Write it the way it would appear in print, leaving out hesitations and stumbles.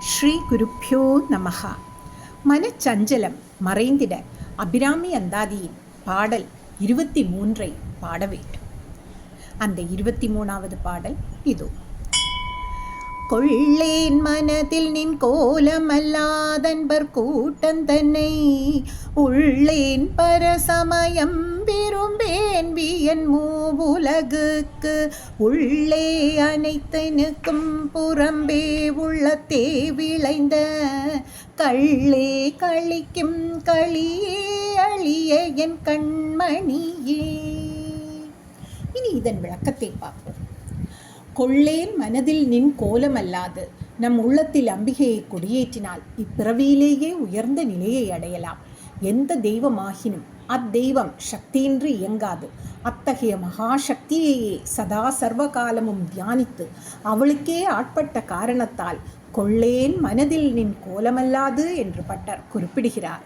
ஸ்ரீ குருப்பியோ நமஹ. மனச்சஞ்சலம் மறைந்திட அபிராமி அந்தாதியின் பாடல் 23 பாட வேண்டும். அந்த 23வது பாடல் இதோ. கொள்ளேன் மனதில் நின் கோலமல்லாதன்பர் கூட்டந்தன்னை உள்ளேன் பரசமயம் விரும்பேன் வியன் மூவுலகுக்கு உள்ளே அனைத்தனுக்கும் புறம்பே உள்ளத்தே விளைந்த கள்ளே கழிக்கும் களியே அழிய என் கண்மணியே. இனி இதன் விளக்கத்தை பார்ப்போம். கொள்ளேன் மனதில் நின் கோலமல்லாது நம் உள்ளத்தில் அம்பிகையை கொடியேற்றினால் இப்பிறவியிலேயே உயர்ந்த நிலையை அடையலாம். எந்த தெய்வமாகினும் அத்தெய்வம் சக்தியின்றி இயங்காது. அத்தகைய மகாசக்தியையே சதா சர்வகாலமும் தியானித்து அவளுக்கே ஆட்பட்ட காரணத்தால் கொள்ளேன் மனதில் நின் கோலமல்லாது என்று பட்டர் குறிப்பிடுகிறார்.